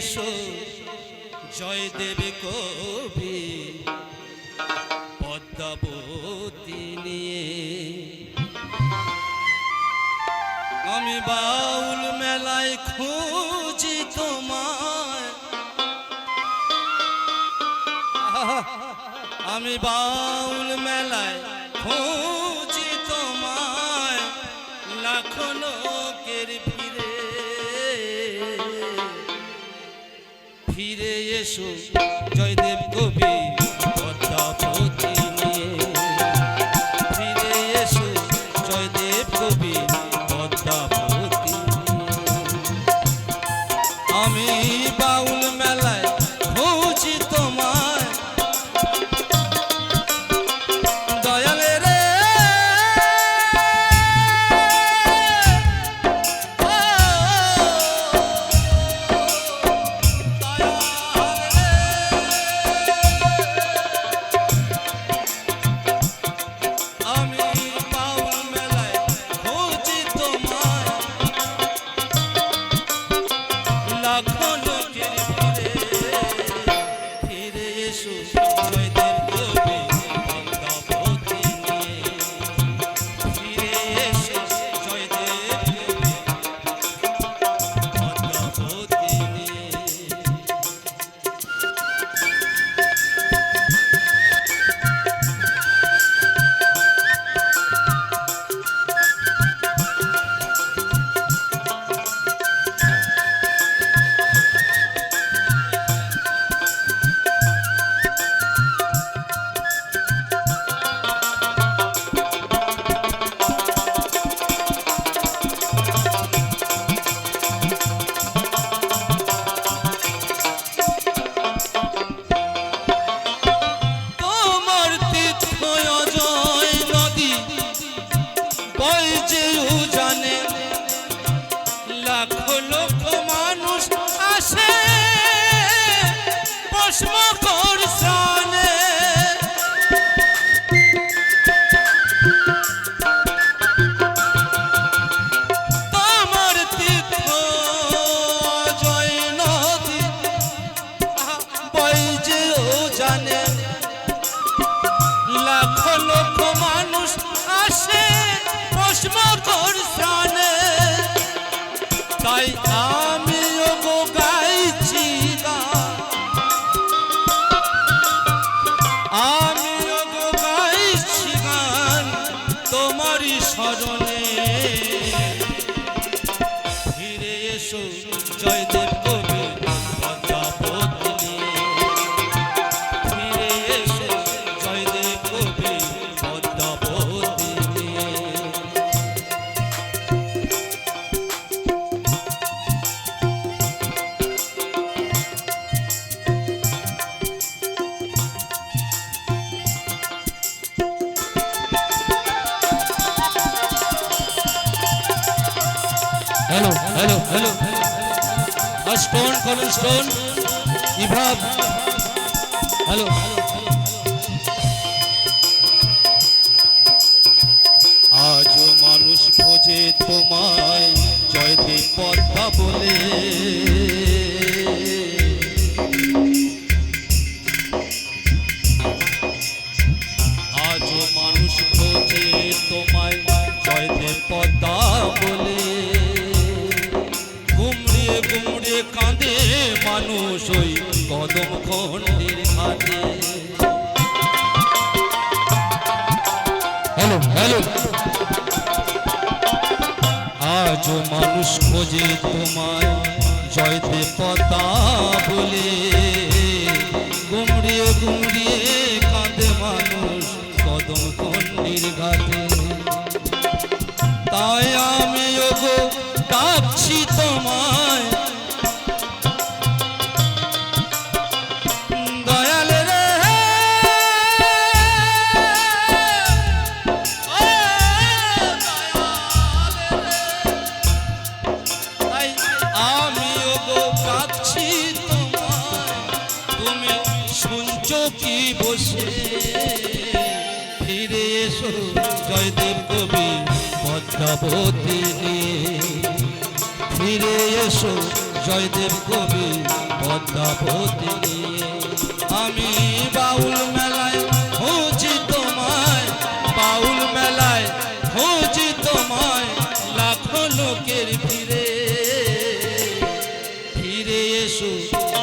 এসো জয়দেব কবি পদ্মাবতী নিয়ে। আমি বাউল মেলায় খুঁজি তোমায়, আমি বাউল মেলায় খুঁজি তোমায়, লাখো লোকের ভিড়ে ফিরে এসো জয়দেব কবি পদ্মাবতী নিয়ে। ফিরে এসো জয়দেব কবি পদ্মাবতী নিয়ে। আমি বাউল মেলায় খুঁজি তোমায়, দয়ালে রে লাখো লক্ষ মানুষ আসে পশমকর স্থানে। তোমার তীর্থ জয় নদী বইজেও জানে, লাখো লক্ষ মানুষ আসে পশমকর স্থানে। তাই আমিও গো গাইছি গান, আমিও গো গাইছি গান তোমারই স্মরণে। ফিরে এসো জয়দেব কবি পদ্মাবতী নিয়ে। ফিরে এসো জয়দেব কবি পদ্মাবতী নিয়ে। हेलो हेलो हेलो स्टोन कॉलन स्टोन इभाब हेलो आज मानुष खोजे तुम्हाय जयदेव पद्मा बोले। आज मानुष खोजे तुम्हाय जयदेव पद्मा बोले। গুমড়ে কাঁদে মানুষ ওই কদম খন্ডের ঘাটে। হ্যালো হ্যালো আজ মানুষ খোঁজে তোমায় জয়দেব পদ্মা বলে। গুমড়িয়ে গুমড়িয়ে কাঁদে মানুষ কদম খন্ডের ঘাটে। তাই আমিও গো ডাকছি তোমায়, দয়ালে রে আমিও গো ডাকছি তোমায়, তুমি শুনছো কি বসে। ফিরে এসো জয়দেব কবি পদ্মাবতী নিয়ে। ফিরে এসো জয়দেব কবি পদ্মাবতী নিয়ে আমি বাউল মেলায় খুঁজি তোমায়, বাউল মেলায় খুঁজি তোমায়, লাখো লোকের ভিড়ে ফিরে এসো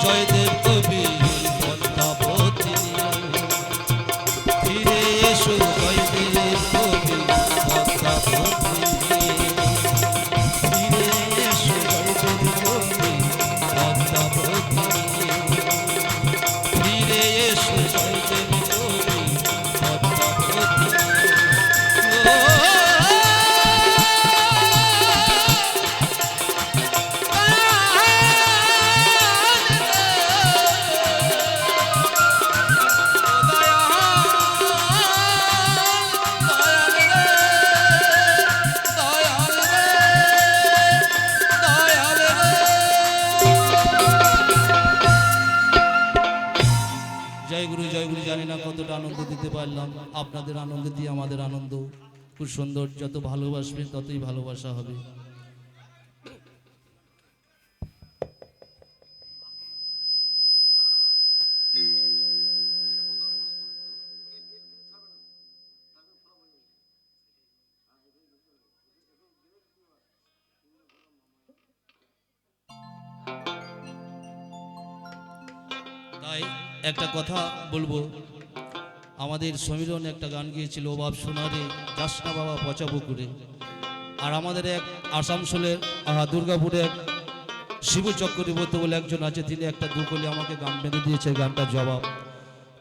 জয়দেব কবি পদ্মাবতী নিয়ে, ফিরে এসো জয়দেব কবি পদ্মাবতী নিয়ে, ফিরে এসো জয়দেব কবি পদ্মাবতী নিয়ে, ফিরে এসো জয়দেব কবি পদ্মাবতী নিয়ে। জয় গুরু জয় গুরু। জানি না কতটা আনন্দ দিতে পারলাম, আপনাদের আনন্দ দিয়ে আমাদের আনন্দ খুব সুন্দর। যত ভালোবাসবেন ততই ভালোবাসা হবে। তাই একটা কথা বলবো, আমাদের সমীরণ একটা গান গিয়েছিল ও বাপ সোনারে যাস না বাবা পচা পুকুরে। আর আমাদের এক আসানসোলের দুর্গাপুরে এক শিবু চক্রবর্তী বলে একজন আছে, তিনি একটা দুকলি আমাকে গান বেঁধে দিয়েছে, গানটার জবাব।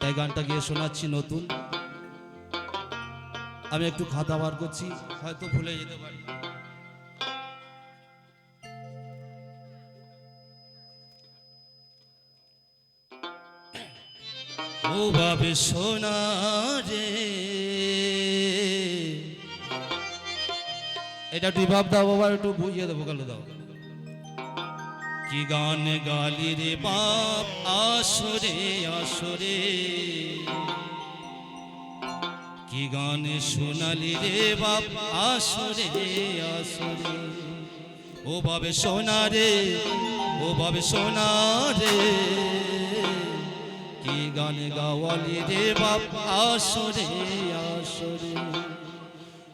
তাই গানটা গিয়ে শোনাচ্ছি নতুন। আমি একটু খাতা বার করছি, হয়তো ভুলে যেতে পারি। ও বাবে সোনা রে, এটা একটু ভাব দাও বাবা, একটু বুঝিয়ে দেবো, কালো দাও। কি গান গালি রে বাপ আসরে আসরে, কি গান শোনালি রে বাপ আসরে আসরে। ও বাবে সোনা রে, ও বাবে সোনা রে, কি গান গাওয়ালি রে বাপ আসরে আসরে।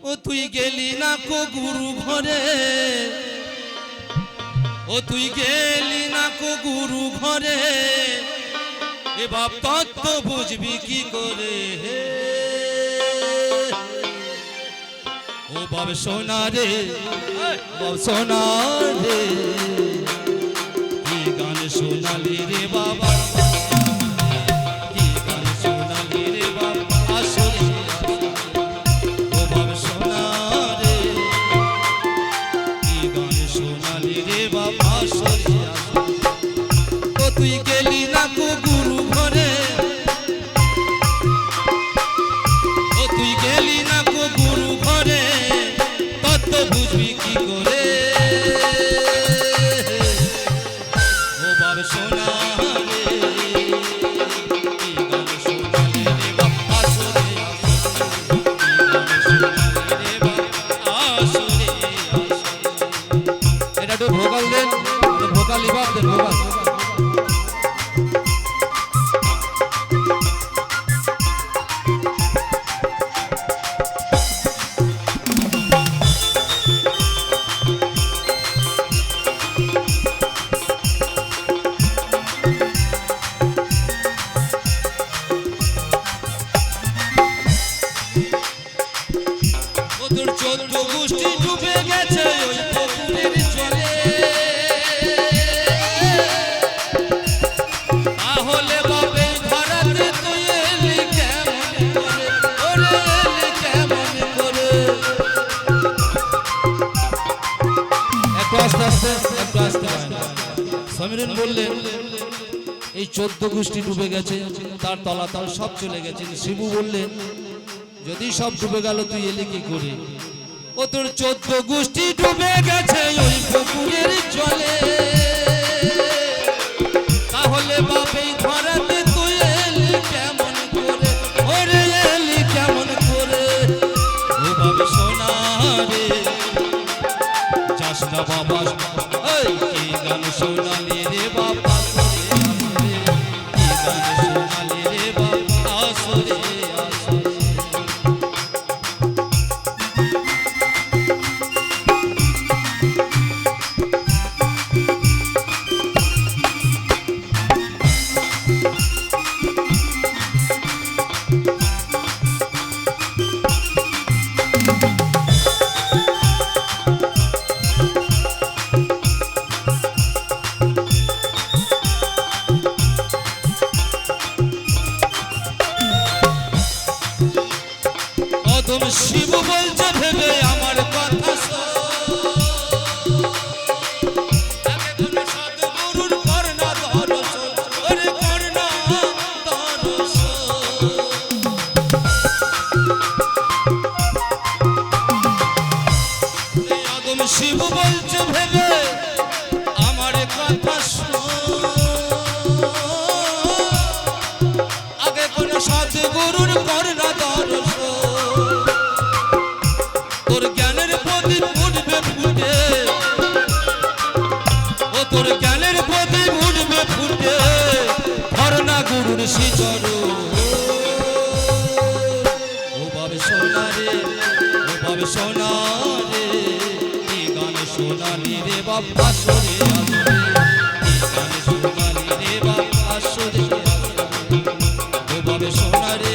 ও তুই গেলি না কো গুরু ঘরে, ও তুই গেলি না কো গুরু ঘরে, এ বাপ তত্ত্ব বুঝবি কি করে। ও বাপ সোনা রে, বাপ সোনা রে, কি গান শোনালি রে বাবা, তুই গেলি না কো গুরু ঘরে, ও তুই গেলি না কো গুরু ঘরে, তত্ত্ব বুঝবি কি করে। ও বাপ সোনা রে, কি গান শোনালি রে বাপ আসরে আসরে, কি গান শোনালি রে বাপ আসরে আসরে। এটা একটু ভোকাল দেন, ভোকাল লিবাব দেন, ভোকাল। চোদ্দ গোষ্ঠী ডুবে গেছে ওই পুকুরের জলে, তাহলে বাবে ধরাতে তুই এলি কেমন করে, ওরে এলি কেমন করে। একটু আস্তে আস্তে, একটু আস্তে আস্তে। সমীরণ বললেন এই 14 গোষ্ঠী ডুবে গেছে, তার তলাতল সব চলে গেছে। শিবু বললেন যদি সব ডুবে গেল তুই এলি কি করে। ও তোর 14 গোষ্ঠী ডুবে গেছে ওই পুকুরের জলে, তাহলে বাপে ধরাতে তুই এলি কেমন করে, ওরে এলি কেমন করে। ও বাবা সোনা রে, যাস না বাবা, ওই কি গান শোনালি রে বাবা। আসরে আসরে। অদম শিব বলছে ভেবে আমার কথা সদ্গুরুর করনা দর্শন, ওরে করনা দর্শন। অদম শিব বলছে ভেবে আমার কথা আগে কোন সদ্গুরুর করনা দর্শন। তোর জ্ঞানের প্রদীপ উঠবে ফুটে, ও তোর জ্ঞানের প্রদীপ উঠবে ফুটে, ধর্ণা গুরুর শিচর। ও বাবে সোনারে, ও বাবে সোনারে, এই গান সোনালি রে বাপ আসরে আসরে, এই গান সোনালি রে বাপ আসরে আসরে। ও বাবে সোনারে,